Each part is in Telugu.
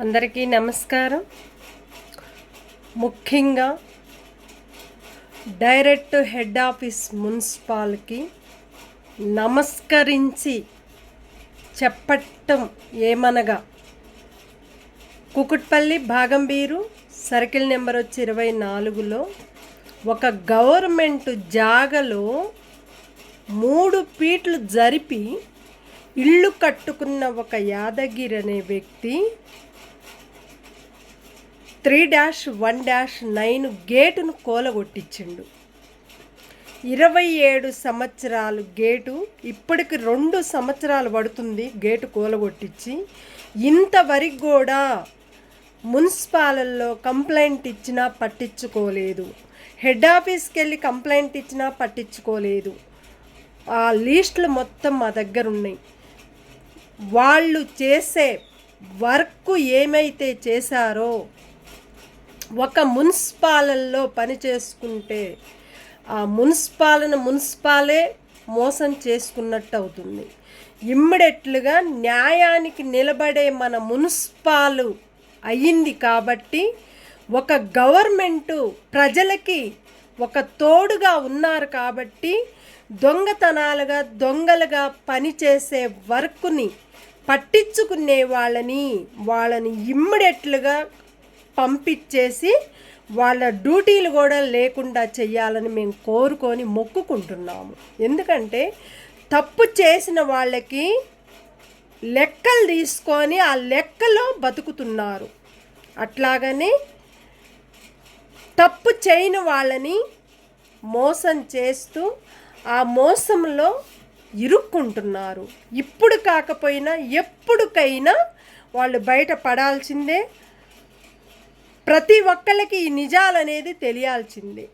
అందరికీ నమస్కారం. ముఖ్యంగా డైరెక్ట్ హెడ్ ఆఫీస్ మున్సిపాల్కి నమస్కరించి చెప్పటం ఏమనగా, కుకుట్పల్లి భాగంబీరు సర్కిల్ నెంబర్ వచ్చి 24లో ఒక గవర్నమెంట్ జాగలో 3 ఫీట్లు జరిపి ఇల్లు కట్టుకున్న ఒక యాదగిరి అనే వ్యక్తి 3-1-9 గేటును కూలగొట్టించిండు. 27 సంవత్సరాలు గేటు, ఇప్పటికి 2 సంవత్సరాలు పడుతుంది గేటు కూలగొట్టించి. ఇంతవరకు కూడా మున్సిపాలలో కంప్లైంట్ ఇచ్చినా పట్టించుకోలేదు, హెడ్ ఆఫీస్కి వెళ్ళి కంప్లైంట్ ఇచ్చినా పట్టించుకోలేదు. ఆ లిస్టులు మొత్తం మా దగ్గర ఉన్నాయి. వాళ్ళు చేసే వర్క్ ఏమైతే చేశారో, ఒక మున్సిపాలలో పని చేసుకుంటే ఆ మున్సిపాలే మోసం చేసుకున్నట్టు అవుతుంది. ఇమ్మీడియట్లుగా న్యాయానికి నిలబడే మన మున్సిపాలు అయ్యింది కాబట్టి, ఒక గవర్నమెంటు ప్రజలకి ఒక తోడుగా ఉన్నారు కాబట్టి, దొంగలుగా పనిచేసే వర్క్ని పట్టించుకునే వాళ్ళని ఇమ్మీడియట్లుగా పంపించేసి వాళ్ళ డ్యూటీలు కూడా లేకుండా చెయ్యాలని మేము కోరుకొని మొక్కుకుంటున్నాము. ఎందుకంటే తప్పు చేసిన వాళ్ళకి లెక్కలు తీసుకొని ఆ లెక్కలో బతుకుతున్నారు. అట్లాగని తప్పు చేయని వాళ్ళని మోసం చేస్తూ ఆ మోసంలో ఇరుక్కుంటున్నారు. ఇప్పుడు కాకపోయినా ఎప్పటికైనా వాళ్ళు బయట పడాల్సిందే. ప్రతి ఒక్కళ్ళకి ఈ నిజాలు అనేది తెలియాల్సిందే.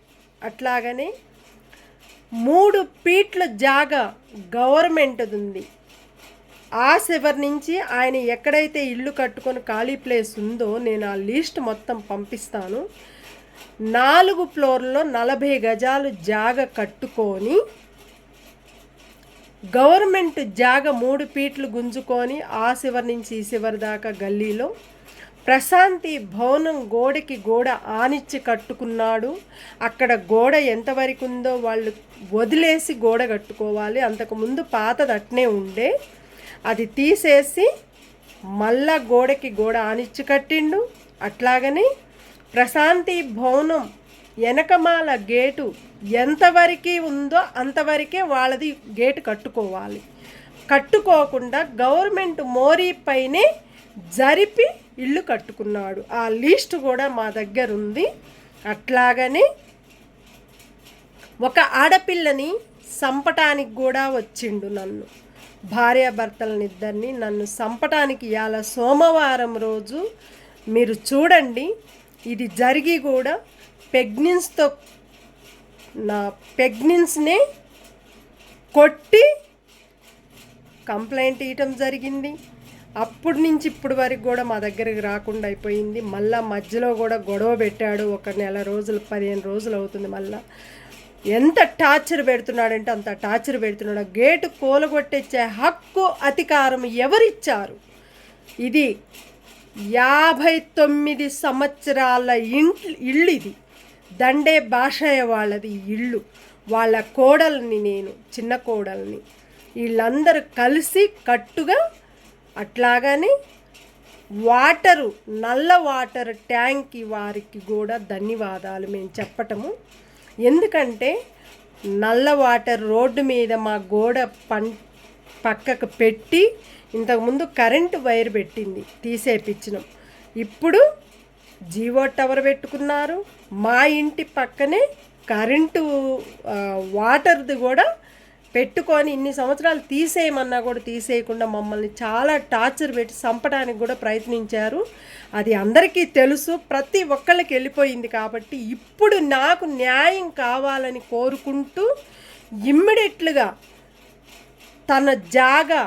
అట్లాగనే 3 ఫీట్ల జాగా గవర్నమెంట్ది ఉంది. ఆ చివరి నుంచి ఆయన ఎక్కడైతే ఇల్లు కట్టుకొని ఖాళీ ప్లేస్ ఉందో నేను ఆ లిస్ట్ మొత్తం పంపిస్తాను. 4 ఫ్లోర్లో 40 గజాలు జాగా కట్టుకొని గవర్నమెంట్ జాగ 3 ఫీట్లు గుంజుకొని ఆ చివరి నుంచి ఈ చివరి దాకా గల్లీలో ప్రశాంతి భవనం గోడకి గోడ ఆనిచ్చి కట్టుకున్నాడు. అక్కడ గోడ ఎంతవరకు ఉందో వాళ్ళు వదిలేసి గోడ కట్టుకోవాలి. అంతకుముందు పాతది అట్నే ఉండే, అది తీసేసి మళ్ళా గోడకి గోడ ఆనిచ్చి కట్టిండు. అట్లాగని ప్రశాంతి భవనం వెనకమాల గేటు ఎంతవరకు ఉందో అంతవరకే వాళ్ళది గేటు కట్టుకోవాలి. కట్టుకోకుండా గవర్నమెంట్ మోరీ పైనే జరిపి ఇల్లు కట్టుకున్నాడు. ఆ లిస్ట్ కూడా మా దగ్గర ఉంది. అట్లాగని ఒక ఆడపిల్లని చంపటానికి కూడా వచ్చిండు. నన్ను భార్యాభర్తలనిద్దరిని నన్ను చంపటానికి ఇవాళ సోమవారం రోజు మీరు చూడండి. ఇది జరిగి కూడా ప్రెగ్నెన్సీనే కొట్టి కంప్లైంట్ ఇవ్వటం జరిగింది. అప్పటి నుంచి ఇప్పటి వరకు కూడా మా దగ్గరికి రాకుండా అయిపోయింది. మళ్ళా మధ్యలో కూడా గొడవ పెట్టాడు. ఒక నెల రోజులు 15 రోజులు అవుతుంది. మళ్ళా ఎంత టార్చర్ పెడుతున్నాడంటే అంత టార్చర్ పెడుతున్నాడు. గేటు కూలగొట్టించే హక్కు అధికారం ఎవరిచ్చారు? ఇది 59 సంవత్సరాల ఇల్లు. ఇది దండే భాషయ వాళ్ళది ఇల్లు. వాళ్ళ కోడల్ని, నేను చిన్న కోడల్ని, వీళ్ళందరూ కలిసి కట్టుగా. అట్లాగని వాటరు, నల్ల వాటర్ ట్యాంక్ వారికి కూడా ధన్యవాదాలు మేము చెప్పటము. ఎందుకంటే నల్ల వాటర్ రోడ్డు మీద మా గోడ పక్కకు పెట్టి ఇంతకుముందు కరెంటు వైర్ పెట్టింది, తీసేపించినాం. ఇప్పుడు జీవో టవర్ పెట్టుకున్నారు. మా ఇంటి పక్కనే కరెంటు వాటర్ది కూడా పెట్టుకొని ఇన్ని సంవత్సరాలు తీసేయమన్నా కూడా తీసేయకుండా మమ్మల్ని చాలా టార్చర్ పెట్టి చంపడానికి కూడా ప్రయత్నించారు. అది అందరికీ తెలుసు, ప్రతి ఒక్కళ్ళకి వెళ్ళిపోయింది. కాబట్టి ఇప్పుడు నాకు న్యాయం కావాలని కోరుకుంటూ ఇమ్మీడియట్లుగా తన జాగా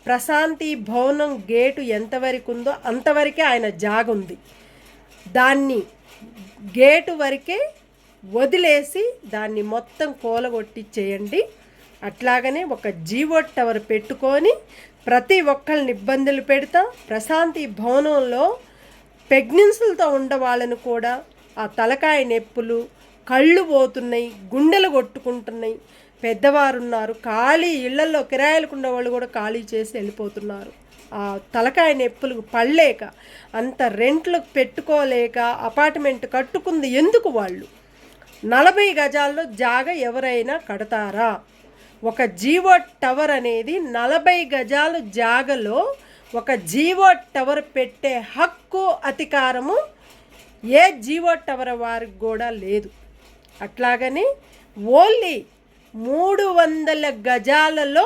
ప్రశాంతి భవనం గేటు ఎంతవరకు ఉందో అంతవరకే ఆయన జాగ ఉంది. దాన్ని గేటు వరకే వదిలేసి దాన్ని మొత్తం కూలగొట్టి చేయండి. అట్లాగనే ఒక జీవో టవర్ పెట్టుకొని ప్రతి ఒక్కళ్ళని ఇబ్బందులు పెడతాం. ప్రశాంతి భవనంలో ప్రెగ్నెన్సీలతో ఉన్న వాళ్ళను కూడా ఆ తలకాయ నొప్పులు, కళ్ళు పోతున్నాయి, గుండెలు కొట్టుకుంటున్నాయి. పెద్దవారు ఉన్నారు, ఖాళీ ఇళ్లల్లో కిరాయిలకు ఉన్న వాళ్ళు కూడా ఖాళీ చేసి వెళ్ళిపోతున్నారు. ఆ తలకాయ నొప్పులకు పడలేక, అంత రెంట్లు పెట్టుకోలేక అపార్ట్మెంట్ కట్టుకుంది ఎందుకు వాళ్ళు? 40 గజాల్లో జాగ ఎవరైనా కడతారా? ఒక జియో టవర్ అనేది 40 గజాలు జాగలో ఒక జియో టవర్ పెట్టే హక్కు, అధికారము ఏ జియో టవర్ వారికి కూడా లేదు. అట్లాగని ఓన్లీ 300 గజాలలో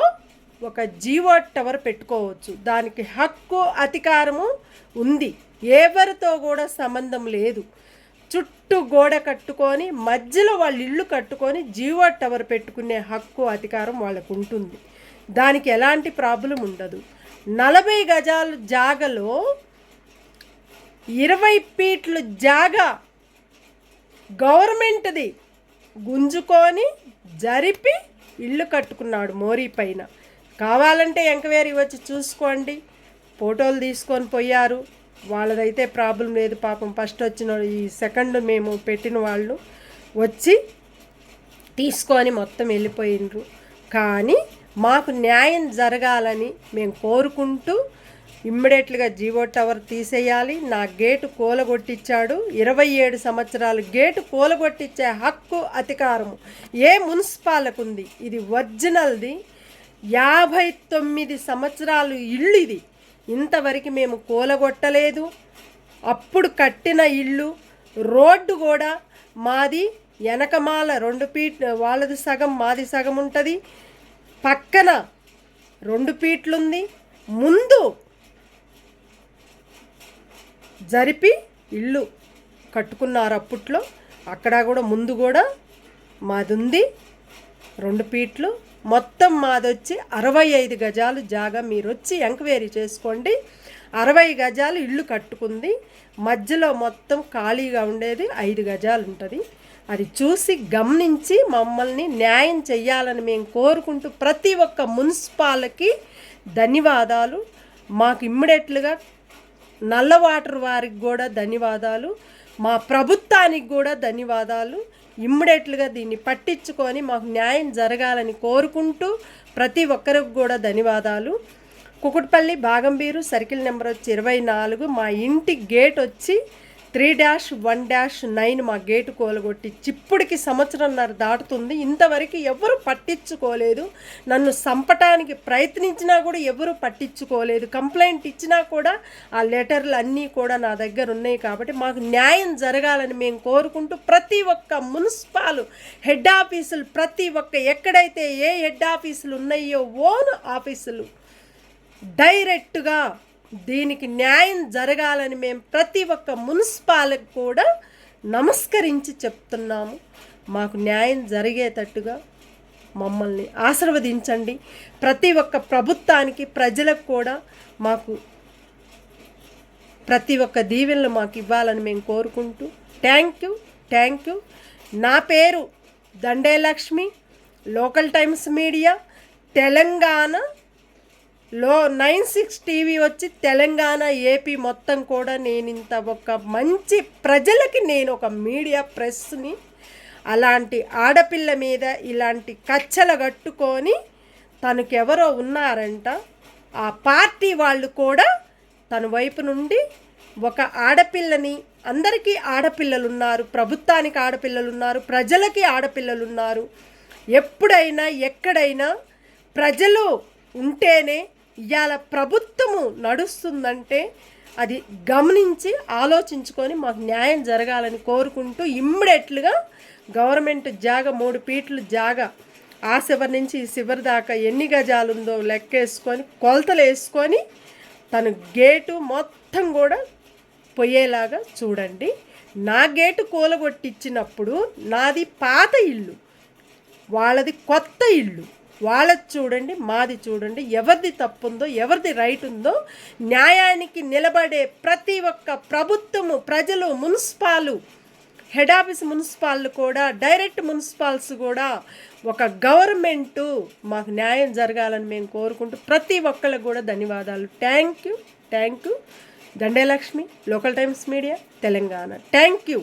ఒక జియో టవర్ పెట్టుకోవచ్చు. దానికి హక్కు, అధికారము ఉంది. ఎవరితో కూడా సంబంధం లేదు. చుట్టూ గోడ కట్టుకొని మధ్యలో వాళ్ళు ఇల్లు కట్టుకొని జియో టవర్ పెట్టుకునే హక్కు, అధికారం వాళ్ళకు ఉంటుంది. దానికి ఎలాంటి ప్రాబ్లం ఉండదు. 40 గజాలు జాగలో 20 ఫీట్లు జాగా గవర్నమెంట్ది గుంజుకొని జరిపి ఇల్లు కట్టుకున్నాడు మోరీ పైన. కావాలంటే ఎంక్వైరీ వచ్చి చూసుకోండి. ఫోటోలు తీసుకొని పోయారు. వాళ్ళదైతే ప్రాబ్లం లేదు. పాపం ఫస్ట్ వచ్చిన ఈ సెకండ్ మేము పెట్టిన వాళ్ళు వచ్చి తీసుకొని మొత్తం వెళ్ళిపోయినరు. కానీ మాకు న్యాయం జరగాలని మేము కోరుకుంటూ ఇమ్మీడియట్గా జియో టవర్ తీసేయాలి. నా గేటు కూలగొట్టించాడు. 27 సంవత్సరాలు గేటు కూలగొట్టించే హక్కు, అధికారము ఏ మున్సిపాలకు ఉంది? ఇది ఒరిజినల్ది. 59 సంవత్సరాలు ఇల్లు ఇది. ఇంతవరకు మేము కూలగొట్టలేదు. అప్పుడు కట్టిన ఇల్లు, రోడ్డు కూడా మాది. వెనకమాల 2 ఫీట్ వాళ్ళది సగం, మాది సగం ఉంటుంది. పక్కన 2 ఫీట్లుంది. ముందు జరిపి ఇల్లు కట్టుకున్నారు అప్పట్లో. అక్కడ కూడా ముందు కూడా మాది ఉంది 2 ఫీట్లు. మొత్తం మాదొచ్చి 65 గజాలు జాగా. మీరు వచ్చి ఎంక్వైరీ చేసుకోండి. 60 గజాలు ఇల్లు కట్టుకుంది. మధ్యలో మొత్తం ఖాళీగా ఉండేది 5 గజాలు ఉంటుంది. అది చూసి గమనించి మమ్మల్ని న్యాయం చెయ్యాలని మేము కోరుకుంటూ ప్రతి ఒక్క మున్సిపాలిటీకి ధన్యవాదాలు. మాకు ఇమ్మీడియట్లుగా నల్ల వాటర్ వారికి కూడా ధన్యవాదాలు. మా ప్రభుత్వానికి కూడా ధన్యవాదాలు. ఇమ్మీడియట్లుగా దీన్ని పట్టించుకొని మాకు న్యాయం జరగాలని కోరుకుంటూ ప్రతి ఒక్కరికి కూడా ధన్యవాదాలు. కుకుట్పల్లి బాగంబీరు సర్కిల్ నెంబర్ వచ్చి 24. మా ఇంటి గేట్ వచ్చి 3-1-9. మా గేటు కూలగొట్టి ఇప్పటికి సంవత్సరంన్నర దాటుతుంది. ఇంతవరకు ఎవరు పట్టించుకోలేదు. నన్ను చంపటానికి ప్రయత్నించినా కూడా ఎవరు పట్టించుకోలేదు. కంప్లైంట్ ఇచ్చినా కూడా ఆ లెటర్లు అన్నీ కూడా నా దగ్గర ఉన్నాయి. కాబట్టి మాకు న్యాయం జరగాలని మేము కోరుకుంటూ ప్రతి ఒక్క మున్సిపల్ హెడ్ ఆఫీసులు, ప్రతి ఒక్క ఎక్కడైతే ఏ హెడ్ ఆఫీసులు ఉన్నాయో ఓన్ ఆఫీసులు డైరెక్ట్గా దీనికి న్యాయం జరగాలని మేము ప్రతి ఒక్క మున్సిపాలిటీకి కూడా నమస్కరించి చెప్తున్నాము. మాకు న్యాయం జరిగేటట్టుగా మమ్మల్ని ఆశీర్వదించండి. ప్రతి ఒక్క ప్రభుత్వానికి, ప్రజలకు కూడా మాకు ప్రతి ఒక్క దీవెనలు మాకు ఇవ్వాలని మేము కోరుకుంటూ థ్యాంక్ యూ. నా పేరు Dande Lakshmi. Local times media Telangana 96 TV వచ్చి తెలంగాణ, ఏపీ మొత్తం కూడా నేను ఇంత ఒక మంచి ప్రజలకి నేను ఒక మీడియా ప్రెస్ని. అలాంటి ఆడపిల్ల మీద ఇలాంటి కచ్చలు కట్టుకొని తనకెవరో ఉన్నారంట. ఆ పార్టీ వాళ్ళు కూడా తన వైపు నుండి ఒక ఆడపిల్లని, అందరికీ ఆడపిల్లలు ఉన్నారు, ప్రభుత్వానికి ఆడపిల్లలు ఉన్నారు, ప్రజలకి ఆడపిల్లలు ఉన్నారు. ఎప్పుడైనా ఎక్కడైనా ప్రజలు ఉంటేనే ఇవాళ ప్రభుత్వము నడుస్తుందంటే అది గమనించి ఆలోచించుకొని మాకు న్యాయం జరగాలని కోరుకుంటూ ఇమ్మీడియట్లుగా గవర్నమెంట్ జాగా 3 ఫీట్లు జాగా ఆ చివరి నుంచి ఈ చివరి దాకా ఎన్ని గజాలు ఉందో లెక్కేసుకొని కొలతలు వేసుకొని తను గేటు మొత్తం కూడా పోయేలాగా చూడండి. నా గేటు కూలగొట్టించినప్పుడు నాది పాత ఇల్లు, వాళ్ళది కొత్త ఇల్లు. వాళ్ళది చూడండి, మాది చూడండి. ఎవరిది తప్పు ఉందో, ఎవరిది రైట్ ఉందో న్యాయానికి నిలబడే ప్రతి ఒక్క ప్రభుత్వము, ప్రజలు, మున్సిపాలు, హెడ్ ఆఫీస్ మున్సిపాల్ కూడా, డైరెక్ట్ మున్సిపాల్స్ కూడా ఒక గవర్నమెంటు మాకు న్యాయం జరగాలని మేము కోరుకుంటూ ప్రతి ఒక్కరికి కూడా ధన్యవాదాలు. Thank you. Dande Lakshmi, local times media, Telangana. Thank you.